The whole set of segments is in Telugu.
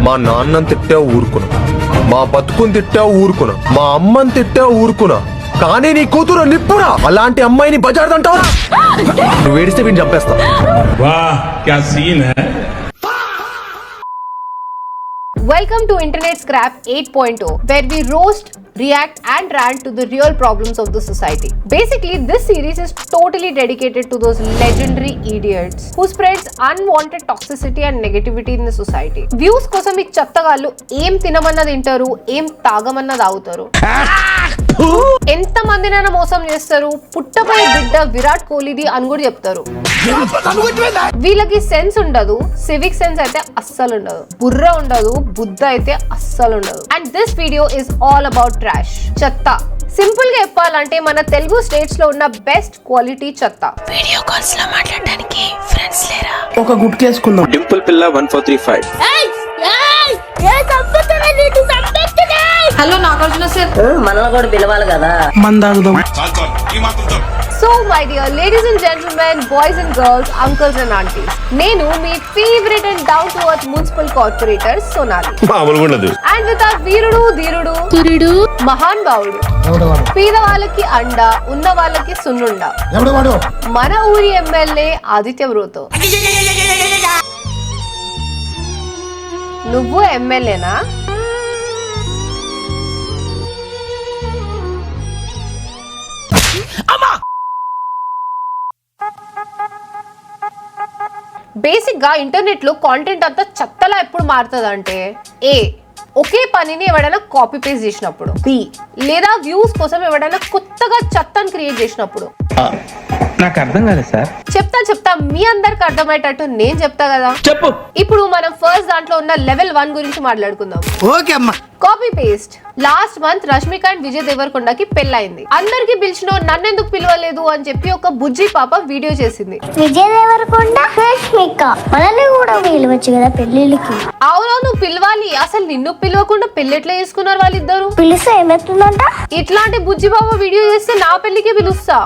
మా నాన్నని తిట్టా ఊరుకున్నా, మా బతుకుని తిట్టా ఊరుకున్నా, మా అమ్మని తిట్టా ఊరుకున్నా, కానీ నీ కూతురు నిప్పురా. అలాంటి అమ్మాయిని బజార్దంటావు. నువ్వు ఏడిస్తే వీడిని చంపేస్తా. वाह क्या सीन है. Welcome to Internet Scrap 8.0, where we roast, react and rant to the real problems of the society. Basically, this series is totally dedicated to those legendary idiots who spreads unwanted toxicity and negativity in the society. Views కోసం మీకు చెత్తగాళ్ళు ఏం తినమన్నది తింటారు, ఏం తాగమన్నది తాగుతారు, ఎంత మందినైనా మోసం చేస్తారు, పుట్టబోయే బిడ్డ విరాట్ కోహ్లీది అని కూడా చెప్తారు. వీళ్ళకి సెన్స్ ఉండదు, సివిక్ సెన్స్ అయితే అస్సలు ఉండదు, బుర్ర ఉండదు, బుద్ధ అయితే అస్సలు ఉండదు. And this video is all about trash, చెత్త. సింపుల్ గా చెప్పాలంటే మన తెలుగు స్టేట్స్ లో ఉన్న బెస్ట్ క్వాలిటీ చెత్త. వీడియో కాల్స్ లో మాట్లాడడానికి ఫ్రెండ్స్ లేరా? ఒక గుడ్ కేసుకుందాం. డింపుల్ పిల్ల 1435. హలో నాగార్జున సార్, మనల్ని కూడా పిలవాలి కదా. మందాగుదాం. So my dear ladies and gentlemen, boys and girls, uncles and aunties, నేను మీ favourite and down to earth municipal corporator Sonali. And with our వీరుడు ధీరుడు సూర్యుడు మహాన్ భావుడు, పేద వాళ్ళకి అండ, ఉన్న వాళ్ళకి సున్నుండ, మన ఊరి ఎమ్మెల్యే ఆదిత్య బ్రోతో. నువ్వు ఎమ్మెల్యేనా? బేసిక్ గా ఇంటర్నెట్ లో కాంటెంట్ అంతా చెత్తలా ఎప్పుడు మారుతుంది అంటే, ఏ ఒకే పనిని ఎవడైనా కాపీ పేస్ట్ చేసినప్పుడు, బి లేదా వ్యూస్ కోసం ఎవడైనా కొత్తగా చెత్తను క్రియేట్ చేసినప్పుడు. నాకు అర్థం కాలేదు సార్. చెప్తా మీ అందరికి అర్థమయ్యేటట్టు నేను చెప్తా కదా. చెప్పు. ఇప్పుడు మనం ఫస్ట్ దాంట్లో ఉన్న లెవెల్ 1 గురించి మాట్లాడుకుందాం. ఓకే అమ్మా. Copy paste. Last month Rashmika and Vijay దేవరకొండకి పెళ్ళైంది. అందరికి పిలిచిన నన్నెందుకు పిలవలేదు అని చెప్పి ఒక బుజ్జి పాప వీడియో చేసింది. విజయ్ దేవరకొండ రష్మిక మనల్ని కూడా పిలవచ్చు కదా పెళ్లికి. అవును పిలవాలి, అసలు నిన్ను పిలవకుండా పెళ్లి ఎట్లా చేసుకున్నారు వాళ్ళిద్దరు? పిలిస్తే ఏమవుతుందంట? ఇట్లాంటి బుజ్జి పాప వీడియో చేస్తే నా పెళ్లికి పిలుస్తా.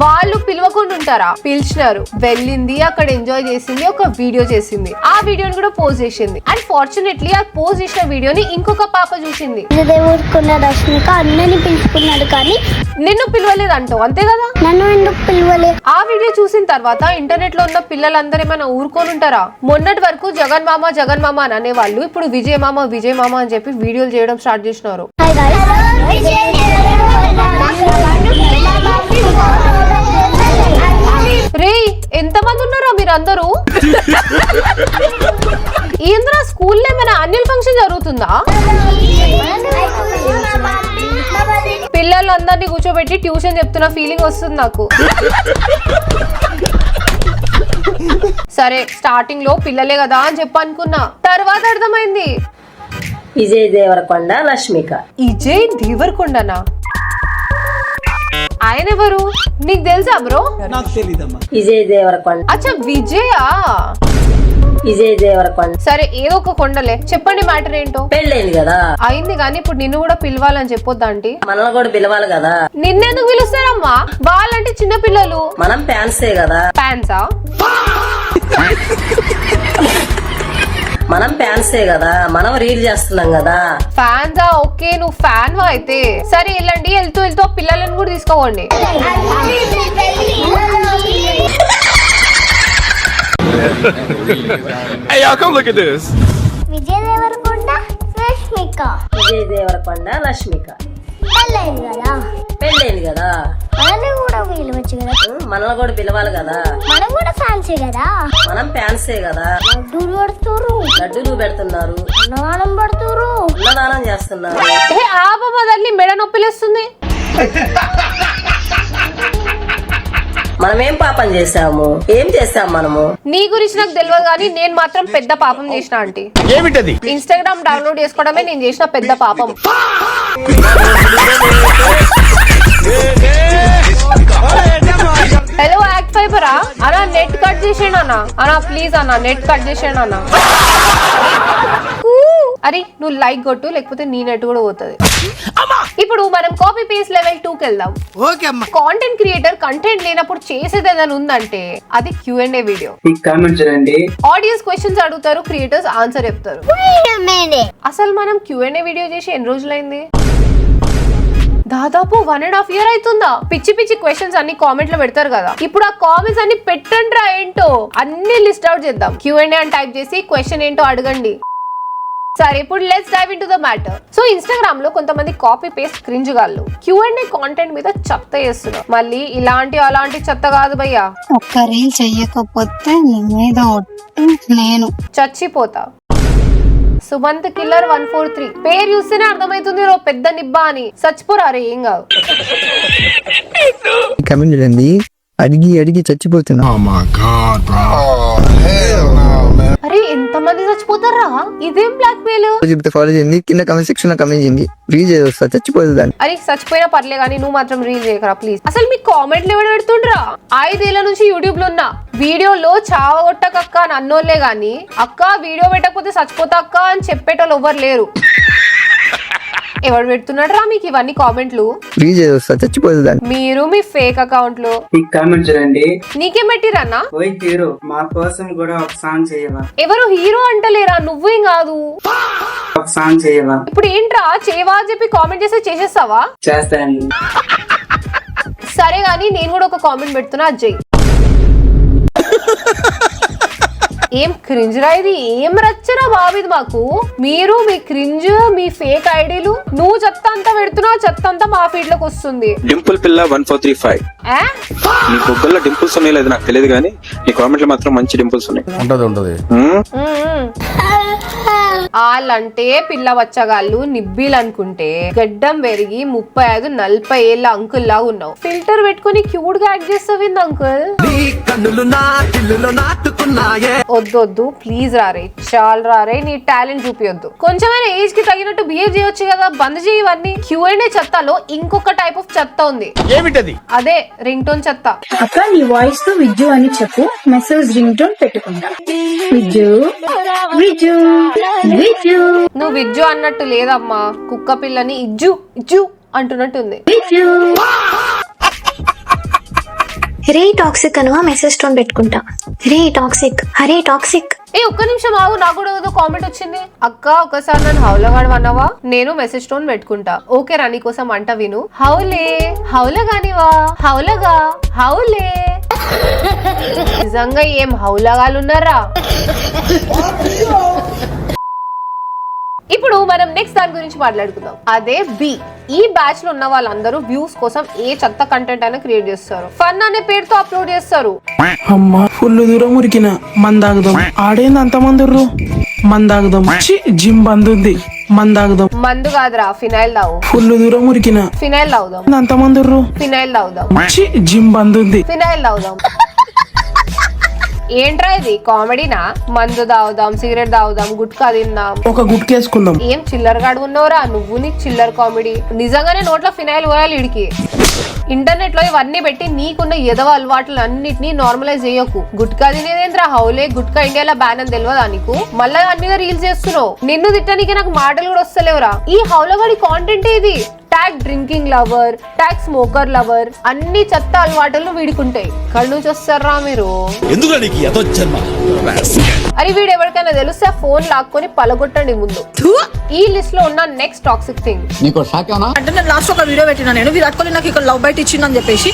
వాళ్ళు పిలవకుండా ఉంటారా? పిలిచినారు, వెళ్ళింది, అక్కడ ఎంజాయ్ చేసింది, ఒక వీడియో చేసింది, ఆ వీడియోని కూడా పోస్ట్ చేసింది. అండ్ ఫార్చునేట్లీ ఆ పోస్ట్ చేసిన వీడియోని ఇంకొక పాప చూసింది. దేవరకొండ రష్మిక అందరిని పిలుచుకున్నాడు కానీ నిన్ను పిలవలేదు అంటావు, అంతే కదా? నన్ను ఎందుకు పిలవలేదు? ఆ వీడియో చూసిన తర్వాత ఇంటర్నెట్ లో ఉన్న పిల్లలందరూ ఏమైనా ఊరుకొని ఉంటారా? మొన్నటి వరకు జగన్ మామ అని అనేవాళ్ళు ఇప్పుడు విజయ్ మామ అని చెప్పి వీడియోలు చేయడం స్టార్ట్ చేసినారు. రే ఎంతమంది ఉన్నారో మీరందరూ? ఏంద్రా స్కూల్లో ఏమైనా యాన్యువల్ ఫంక్షన్ జరుగుతుందా? పిల్లలందరినీ కూర్చోబెట్టి ట్యూషన్ చెప్తున్న ఫీలింగ్ వస్తుంది నాకు. సరే స్టార్టింగ్ లో పిల్లలే కదా అని చెప్పనుకున్నా, తర్వాత అర్థమైంది విజయ్ దేవరకొండ రష్మిక. విజయ్ దేవరకొండనా? ఆయన ఎవరు నీకు తెలుసా బ్రో? నాకు తెలీదమ్మా. విజయ్ దేవరకొండ. అచ్చా విజయా? విజయ్ దేవరకొండ. సరే ఏదో ఒక కొండలే, చెప్పండి మ్యాటర్ ఏంటో. పెళ్ళైంది కదా. అయింది కానీ ఇప్పుడు నిన్ను కూడా పిలవాలని చెప్పొద్దా ఆంటీ? మనల్ని కూడా పిలవాలి కదా. నిన్నెందుకు పిలుస్తారమ్మా? వాళ్ళంటే చిన్న పిల్లలు. మనం ఫ్యాన్సే కదా. ఫ్యాన్సా? మనం ఫ్యాన్సే కదా, మనం రీల్ చేస్తున్నాం కదా. ఫ్యాన్సా? ఓకే నువ్వు ఫ్యాన్ వా అయితే. సరే వెళ్ళండి, వెళ్తూ పిల్లలను కూడా తీసుకోండి. Hey, y'all, come look at this. Vijay Devarakonda Rashmika. Vijay Devarakonda Rashmika పెళ్ళైంది కదా. పెళ్ళైంది కదా. మనల్ని కూడా పిలవచ్చు కదా. మనల్ని కూడా పిలవాలి కదా. మనం కూడా ఫ్యాన్సే కదా. మనం ఫ్యాన్సే కదా. లడ్డూలు పెడుతురు, లడ్డూలు పెడుతున్నారు, అన్నదానం పెడుతురు, అన్నదానం చేస్తున్నారు. ఏ ఆపమదల్ని మెడ నొప్పిలేస్తుంది. మనం ఏం పాపం చేసాము? ఏం చేసాం మనము? నీ గురించి నాకు తెలియదు కానీ నేను మాత్రం పెద్ద పాపం చేసిన ఆంటీ. ఏమిటది? ఇన్స్టాగ్రామ్ డౌన్లోడ్ చేసుకోవడమే నేను చేసిన పెద్ద పాపం. హలో యాక్ట్ ఫైబరా అన్నా, నెట్ కట్ చేసేయండి అన్నా ప్లీజ్ అన్నా, నెట్ కట్ చేసేయండి అన్నా. అరే నువ్వు లైక్ కొట్టు, లేకపోతే నీ నెట్ కూడా పోతుంది. ఇప్పుడు మనం కాపీ పేస్ట్ లెవెల్ 2కి వెళ్దాం. ఓకే అమ్మా. కాంటెంట్ క్రియేటర్ కంటెంట్ లేనప్పుడు చేసేది ఏదైనా ఉందంటే అది Q&A వీడియో. కామెంట్ చేయండి. ఆడియన్స్ క్వశ్చన్స్ అడుగుతారు, క్రియేటర్స్ ఆన్సర్ చెప్తారు. Wait a అసలు మనం Q&A వీడియో చేసి ఎన్ని రోజులైంది? దాదాపు 1.5 year అవుతుందా? పిచ్చి పిచ్చి క్వశ్చన్స్ అన్ని కామెంట్ లో పెడతారు కదా, ఇప్పుడు ఆ కామెంట్స్ అన్ని పెట్టండి రా, ఏంటో అన్ని లిస్ట్ అవుట్ చేద్దాం. Q&A అని టైప్ చేసి క్వశ్చన్ ఏంటో అడగండి. సరే, ఇప్పుడు let's dive into the matter. So Instagram లో కొంతమంది కాపీ పేస్ట్ క్రింజ్ గాళ్ళు Q&A కాంటెంట్ మీద చెత్త చేస్తున్నారు. మళ్ళీ ఇలాంటి అలాంటి చెత్త కాదు భయ్యా, ఒక్క రీల్ చెయ్యకపోతే నీ మీద ఒట్టు నేను చచ్చిపోతా. సుమంత్ కిల్లర్ 143 పేరు చూస్తేనే అర్థమైతుంది రో పెద్ద నిబ్బా అని. చచ్చిపోరారే, ఏం కాదు. కమెంట్ చేయండి, అడిగి అడిగి చచ్చిపోతున్నా. అరే ఎంతమంది చచ్చిపోతారా, ఇదేం బ్లాక్ మెయిల్. చెప్తే ఫాలో చేయండి, కింద కమెంట్ సెక్షన్ లో కమెంట్ చేయండి, రీల్ చేస్తా, చచ్చిపోతుంది దాన్ని. అరే చచ్చిపోయినా పర్లే కానీ నువ్వు మాత్రం రీల్ చేయకరా ప్లీజ్. అసలు మీ కామెంట్లు ఎవరు పెడుతుండ్రా? 5 ఏళ్ల నుంచి యూట్యూబ్ లో ఉన్నా, వీడియోలో చావగొట్టకక్క అని అన్నోళ్లే గాని అక్క వీడియో పెట్టకపోతే చచ్చిపోతా అక్క అని చెప్పేటోళ్ళు ఎవ్వరు లేరు. ఎవడు పెడుతున్నాడు రా మీకు ఇవన్నీ కామెంట్లు? రీల్ చేస్తా, చచ్చిపోతుంది దాన్ని. మీరు మీ ఫేక్ అకౌంట్లు కామెంట్ చేయండి. నీకేం పెట్టిరన్నా? ఓయ్ హీరో, మా కోసం కూడా ఒక సాంగ్ చేయవా? ఎవరు హీరో అంటలేరా, నువ్వేం కాదు. ఒక సాంగ్ చేయవా? ఇప్పుడు ఏంట్రా చేయవా అని చెప్పి కామెంట్ చేస్తే చేసేస్తావా? చేస్తానండి. సరే గానీ నేను కూడా ఒక కామెంట్ పెడుతున్నా, అజయ్. ఏం క్రింజ్ రా ఇది, ఏం రచ్చరా బాబు ఇది మాకు. మీరు మీ క్రింజ్, మీ ఫేక్ ఐడీలు, నువ్వు చెత్త అంతా పెడుతున్నావు, చెత్త అంతా మా ఫీడ్ లోకి వస్తుంది. డింపుల్ పిల్ల 1435 నీ బొగ్గల్లో డింపుల్స్ ఉన్నాయి లేదు నాకు తెలియదు కానీ నీ కామెంట్లు మాత్రం మంచి డింపుల్స్ ఉన్నాయి. ఉంటది వాళ్ళంటే పిల్ల వచ్చగాళ్ళు నిబ్బీలు అనుకుంటే గడ్డం పెరిగి 35-40 ఏళ్ళ అంకుల్ లాగా ఉన్నావు. ఫిల్టర్ పెట్టుకుని క్యూట్ గా యాక్ట్ చేస్తావింది అంకుల్. వద్దొద్దు ప్లీజ్ రారే, చాలు రారే, నీ టాలెంట్ చూపియొద్దు. కొంచెమైనా ఏజ్ కి తగినట్టు బిహేవ్ చేయొచ్చు కదా, బంద్ చేయి ఇవన్నీ. Q&A చెత్తలో ఇంకొక టైప్ ఆఫ్ చెత్త ఉంది. ఏమిటది? అదే రింగ్ టోన్ చెత్త. అక్క నీ వాయిస్ తో విజ్జు అని చెప్పు, మెసేజ్ రింగ్ టోన్ పెట్టుకుంటా. విజ్జు విజ్జు విజ్జు. నువ్వు విజ్జు అన్నట్టు లేదమ్మా, కుక్క పిల్లని ఇజ్జు ఇజ్జు అంటున్నట్టుంది. విజ్జు రే టాక్సిక్ అనువా, మెసేజ్ టోన్ పెట్టుకుంటా. రే టాక్సిక్, అరే టాక్సిక్. ఏ ఒక్క నిమిషం ఆగు, నాకు కూడా ఏదో కామెంట్ వచ్చింది. అక్క ఒకసారి నన్ను హౌలగాడు అన్నావా, నేను మెసేజ్ టోన్ పెట్టుకుంటా. ఓకే రా, నీ కోసం అంట విను. హౌలే హౌలగానివా, హౌలగా హౌలే. నిజంగా ఏం హౌలగాలున్నారా? ఇప్పుడు మనం నెక్స్ట్ దాని గురించి మాట్లాడుకుందాం, అదే బి. ఈ బ్యాచ్ లో ఉన్న వాళ్ళందరూ వ్యూస్ కోసం ఏ చెత్త కంటెంట్ అయినా క్రియేట్ చేస్తారు, ఫన్ అనే పేరుతో అప్లోడ్ చేస్తారు. అమ్మా ఫుల్ దూరం ఉరికిన మందాగుదాం. ఆడేంది అంత మందుర్రు? మందాగుదాం. జిమ్ బంద్ ఉంది, మందాగుదాం. మందు కాదురా, ఫినైల్ తాగు. ఫుల్ దూరం ఉరికిన ఫినైల్ తాగుదాం. అంత మందుర్రు? ఫినైల్ తాగుదాం. జిమ్ బంద్ ఉంది, ఫినైల్ తాగుదాం. ఏంట్రా ఇది కామెడీనా? మందు తాగుదాం, సిగరెట్ తాగుదాం, గుట్కా తిందాం, ఒక గుట్కేసుకుందాం. ఏం చిల్లర గాడు ఉన్నావురా నువ్వు, నీ చిల్లర కామెడీ. నిజంగానే నోట్లో ఫినైల్ పోయాలి ఇడికి. ఇంటర్నెట్ లో ఇవన్నీ పెట్టి నీకున్న ఎదవ అలవాట్లు అన్నిటినీ నార్మలైజ్ చేయకు. గుట్కా తినేదేంద్రా హౌలే, గుట్కా ఇండియాలో బ్యాన్ అని తెలియదా నీకు? మళ్ళా దాని మీద రీల్స్ చేస్తున్నావు. నిన్ను తిట్టడానికి నాకు మాటలు కూడా వస్తలేవురా. ఈ హౌలగాడి కాంటెంట్ ఇది. Tag drinking lover, tag smoker lover, అన్ని చెత్త అలవాట్లు వీడుకుంటాయి. కళ్ళు నుంచి వస్తారా మీరు? అరే వీడు ఎవరికైనా తెలిస్తే ఫోన్ లాక్కొని పలగొట్టండి ముందు. ఈ లిస్ట్ లో ఉన్న నెక్స్ట్ టాక్సిక్ థింగ్. అంటే నేను లాస్ట్ ఒక వీడియో పెట్టినా, నేను విరాట్ కోహ్లీ నాకు ఇక్కడ లవ్ బైట్ ఇచ్చిందని చెప్పేసి.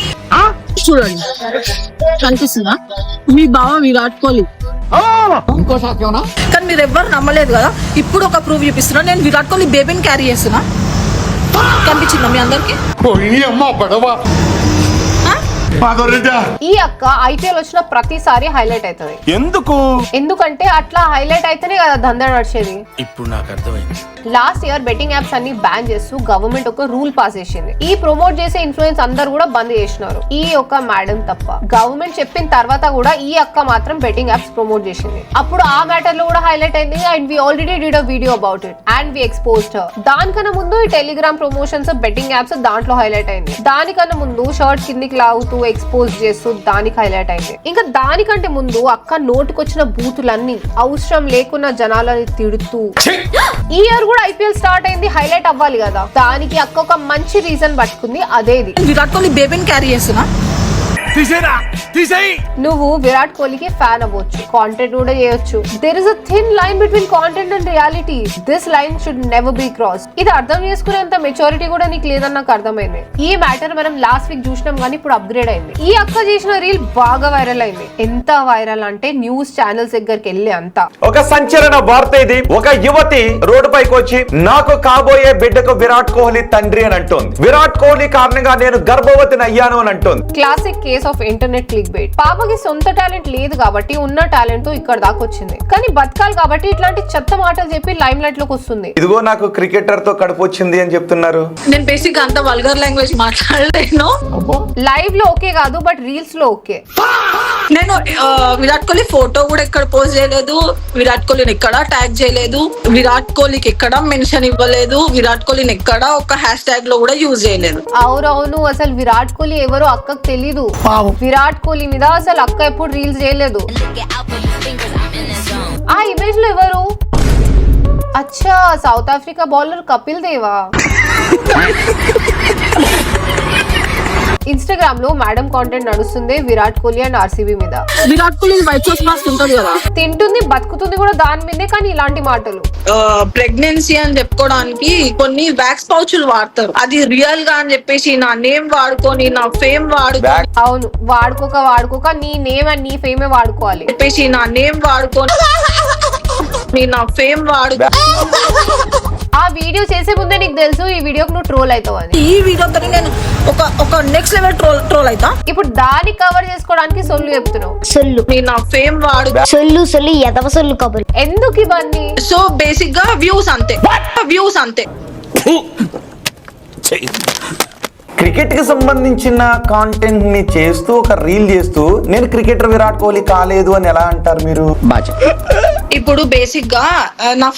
చూడండి కనిపిస్తుందా, మీ బావ విరాట్ కోహ్లీ. కానీ మీరు ఎవ్వరు నమ్మలేదు కదా, ఇప్పుడు ఒక ప్రూఫ్ చూపిస్తున్నా. నేను విరాట్ కోహ్లీ బేబీని క్యారీ చేస్తున్నా. కనిపించిందా మీ అందరికి? ఈ అక్క ఐపీఎల్ వచ్చిన ప్రతిసారి హైలైట్ అవుతుంది. ఎందుకంటే అట్లా హైలైట్ అయితేనే కదా దందా నడిచేది. ఇప్పుడు నాకు అర్థమైంది. లాస్ట్ ఇయర్ బెట్టింగ్ యాప్స్ అన్ని బ్యాన్ చేస్తూ గవర్నమెంట్ ఒక రూల్ పాస్ చేసింది. ఈ ప్రమోట్ చేసే ఇన్ఫ్లుయెన్స్ అందరు కూడా బంద్ చేసినారు, ఈ ఒక్క మేడం తప్ప. గవర్నమెంట్ చెప్పిన తర్వాత కూడా ఈ అక్క మాత్రం బెట్టింగ్ యాప్స్ ప్రమోట్ చేసింది. అప్పుడు ఆ మ్యాటర్ లో కూడా హైలైట్ అయింది. And we already did a video about it and we exposed her. దానికన్నా ముందు ఈ టెలిగ్రామ్ ప్రమోషన్స్ బెట్టింగ్ యాప్స్ దాంట్లో హైలైట్ అయింది. దానికన్నా ముందు షర్ట్ కిందికి లాగుతూ ఎక్స్పోజ్ చేస్తూ దానికి హైలైట్ అయింది. ఇంకా దానికంటే ముందు అక్క నోటుకొచ్చిన బూతులన్నీ అవసరం లేకున్న జనాలని తిడుతూ. ఈ ఇయర్ కూడా ఐపీఎల్ స్టార్ట్ అయింది, హైలైట్ అవ్వాలి కదా, దానికి అక్క ఒక మంచి రీజన్ పట్టుకుంది, అదేది విరాట్ కోహ్లీ బేబీని క్యారీ చేస్తున్నా. నువ్వు విరాట్ కోహ్లీకి ఫ్యాన్ అవ్వచ్చు, కాంటెంట్ కూడా చేయొచ్చు. There is a thin line between content and reality. This line should never be cross. ఇది అర్థం చేసుకునేంత మెచ్యూరిటీ కూడా నీకు లేదని నాకు అర్థమైంది. ఈ మ్యాటర్ మనం లాస్ట్ వీక్ చూసినాం కానీ ఇప్పుడు అప్గ్రేడ్ అయింది. ఈ అక్క చేసిన రీల్ బాగా వైరల్ అయింది. ఎంత వైరల్ అంటే న్యూస్ ఛానల్స్ దగ్గరికి వెళ్ళి అంతా. ఒక సంచలన వార్త ఇది. ఒక యువతి రోడ్డు పైకి వచ్చి నాకు కాబోయే బిడ్డకు విరాట్ కోహ్లీ తండ్రి అని అంటోంది. విరాట్ కోహ్లీ కారణంగా నేను గర్భవతిని అయ్యాను అని అంటోంది. Classic case of internet click bait. పాపకి సొంత టాలెంట్ లేదు కాబట్టి ఉన్న టాలెంట్ తో ఇక్కడ దాకా వచ్చింది. కానీ బతకాలి కాబట్టి ఇట్లాంటి చెత్త మాటలు చెప్పి లైమ్ లైట్ లోకి వస్తుంది. ఇదిగో నాకు క్రికెటర్ తో కడుపు వచ్చింది అని చెప్తున్నారు. నేను బేసిక్ అంత వల్గర్ లాంగ్వేజ్ మాట్లాడలేను. లైవ్ లో ఓకే కాదు, బట్ రీల్స్ లో ఓకే. నేను విరాట్ కోహ్లీ ఫోటో కూడా ఎక్కడ పోస్ట్ చేయలేదు, విరాట్ కోహ్లీని ఎక్కడ ట్యాగ్ చేయలేదు, విరాట్ కోహ్లీకి ఎక్కడ మెన్షన్ ఇవ్వలేదు, విరాట్ కోహ్లీని ఎక్కడ ఒక హ్యాష్ ట్యాగ్ లో కూడా యూజ్ చేయలేదు. అవునవును, అసలు విరాట్ కోహ్లీ ఎవరో అక్కకు తెలీదు. విరాట్ కోహ్లీ మీద అసలు అక్క ఎప్పుడు రీల్స్ చేయలేదు. ఆ ఇమేజ్ లో ఎవరు? అచ్చా, సౌత్ ఆఫ్రికా బౌలర్ కపిల్ దేవా. ఇన్స్టాగ్రామ్ లో మేడం కాంటెంట్ నడుస్తుంది విరాట్ కోహ్లీ అండ్ ఆర్సీబీ మీద. Virat Kohli white sauce mask ఉంటుంది కదా, తింటుంది బతుకుతుంది కూడా దాని మీదే. కానీ ఇలాంటి మాటలు ప్రెగ్నెన్సీ అని చెప్పుకోవడానికి కొన్ని వ్యాక్స్ పౌచులు వాడతారు. అది రియల్ గా అని చెప్పేసి నా నేమ్ వాడుకొని నా ఫేమ్ వాడుకొని, అవును వాడుకోక నీ నేమ్ అండ్ నీ ఫేమే వాడుకోవాలి చెప్పేసి నా నేమ్ వాడుకొని నా ఫేమ్ వాడు. ఆ వీడియో చేసే ముందే నీకు తెలుసు ఈ వీడియోకి నువ్వు ట్రోల్ అవుతావు అని. ఈ వీడియోతో నేను ఒక నెక్స్ట్ లెవెల్ ట్రోల్ అవుతా. ఇప్పుడు దాన్ని కవర్ చేసుకోవడానికి సొల్లు చెప్తున్నావు. సొల్లు నా ఫేమ్ వాడు, సొల్లు ఎదవ సొల్లు కబుర్లు. ఎందుకు ఇవన్నీ? సో బేసిక్ గా వ్యూస్ అంతే. క్రికెట్ కి సంబంధించిన కాంటెంట్ ని చేస్తూ ఒక రీల్ చేస్తూ నేను క్రికెటర్ విరాట్ కోహ్లీ కాలేదు అని ఎలా అంటారు మీరు? ఇప్పుడు బేసిక్ గా నా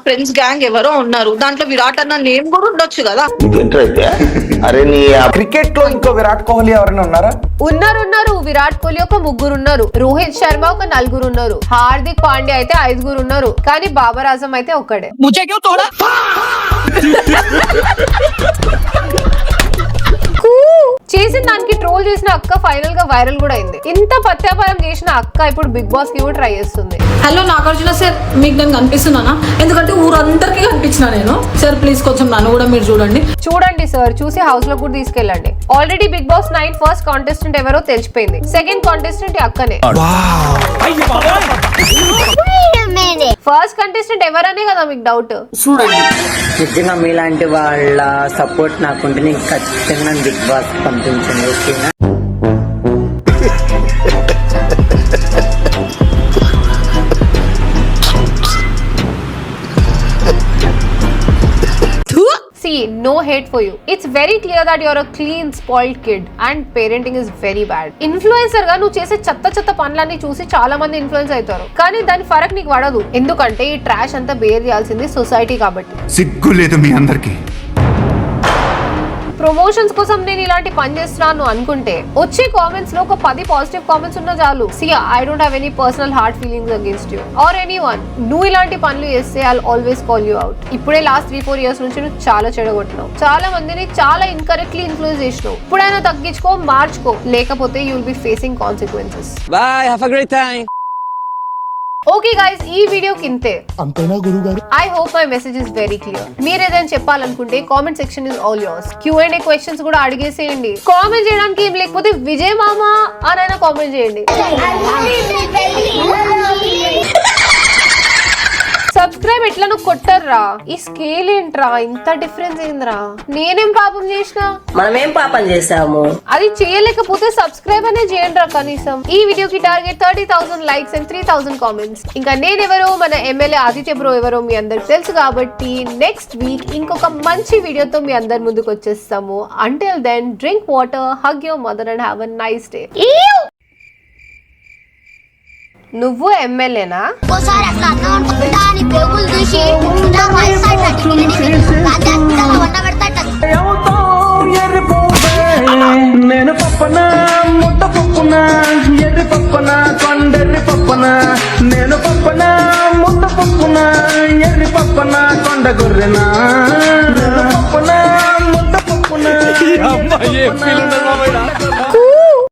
ఫ్రెండ్స్ గ్యాంగ్ ఎవరో ఉన్నారు, దాంట్లో విరాట్ అన్న నేమ్ కూడా ఉండొచ్చు కదా. క్రికెట్ లో ఇంకో విరాట్ కోహ్లీ ఎవరైనా ఉన్నారా? ఉన్నారు. విరాట్ కోహ్లీ ఒక 3 ఉన్నారు, రోహిత్ శర్మ ఒక 4 ఉన్నారు, హార్దిక్ పాండ్యా అయితే 5 ఉన్నారు. కానీ బాబర్ ఆజం అయితే ఒక్కడే. చేసిన దానికి ట్రోల్ చేసిన అక్క ఫైనల్ గా వైరల్ కూడా అయింది. ఇంత పత్యాపారం చేసిన అక్క ఇప్పుడు బిగ్ బాస్ కి కూడా ట్రై చేస్తుంది. హలో నాగార్జున సార్, మీకు నేను కనిపిస్తున్నానా? ఎందుకంటే ఊరందరికీ కనిపించిన నేను. సార్ ప్లీజ్ కొంచెం నన్ను కూడా మీరు చూడండి సార్, చూసి హౌస్ లో కూడా తీసుకెళ్ళండి. Already Bigg Boss 9 first contestant ఎవరో తెలిసిపోయింది. సెకండ్ కాంటెస్టెంట్ అక్కనే. ఫస్ట్ కంటెస్టెంట్ ఎవరనే కదా మీకు డౌట్? నిజంగా మీలాంటి వాళ్ళ సపోర్ట్ నాకుంటే నీకు ఖచ్చితంగా బిగ్ బాస్ పంపించండి, ఓకేనా? See, no hate for you. It's very clear that you're a clean, spoiled kid and parenting is very bad. Influencer గా నువ్వు చేసే చెత్త పనులన్నీ చూసి చాలా మంది ఇన్ఫ్లుయెన్స్ అవుతారు. కానీ దాని ఫరక్ నీకు పడదు. ఎందుకంటే ఈ ట్రాష్ అంతా బేర్ చేయాల్సింది సొసైటీ కాబట్టి. సిగ్గు లేదు మీ అందరికి. ప్రమోషన్స్ కోసం నేను ఇలాంటి పని చేస్తున్నాను అనుకుంటే వచ్చే కామెంట్స్ లో ఒక 10 పాజిటివ్ కామెంట్స్ ఉన్నా చాలు. Siya, I don't have any personal hard feelings against you or anyone. నువ్వు ఇలాంటి పనులు చేస్తే I always call you out. ఇప్పుడే లాస్ట్ 3-4 ఇయర్స్ నుంచి నువ్వు చాలా చెడగొట్టినావు, చాలా మందిని చాలా ఇన్కరెక్ట్లీ ఇన్ఫ్లుయెన్స్ చేసినావు. ఇప్పుడైనా తగ్గించుకో, మార్చుకో, లేకపోతే you will be facing consequences. By, have a great time. Okay guys, ఈ వీడియోకి ఇంతే. అంతేనా గురుగారు? I hope my message is very clear. మీరు ఏదైనా చెప్పాలనుకుంటే comment section is all yours. Q&A questions కూడా అడిగేసేయండి. కామెంట్ చేయడానికి ఏం లేకపోతే విజయ్ మామా అనైనా కామెంట్ చేయండి. సబ్స్క్రైబ్ ఎట్లా కొట్టర్రా? ఈ స్కేల్ ఏంట్రా, ఇంత డిఫరెన్స్ ఏంద్రా? నేనేం పాపం చేసినా? మనమేం పాపం చేసాము? అది చేయలేకపోతే సబ్స్క్రైబ్ అనే చేయండి కనీసం. ఈ వీడియోకి టార్గెట్ 30,000 లైక్స్ అండ్ 3,000 కామెంట్స్. ఇంకా నేనెవరో, మన ఎమ్మెల్యే ఆదిత్య బ్రో ఎవరో మీ అందరికి తెలుసు కాబట్టి నెక్స్ట్ వీక్ ఇంకొక మంచి వీడియోతో మీ అందరి ముందుకు వచ్చేస్తాము. Until then, drink water, hug your mother and have a nice day. నువ్వు ఎమ్మెల్యేనా? నేను పప్పన ముద్ద పప్పున ఎర్రి పప్పన కొండెర్రి పప్పన, నేను పప్పన ముద్ద పప్పున ఎర్రి పప్పన కొండ గొర్రెనా, పప్పన ముద్ద పప్పున.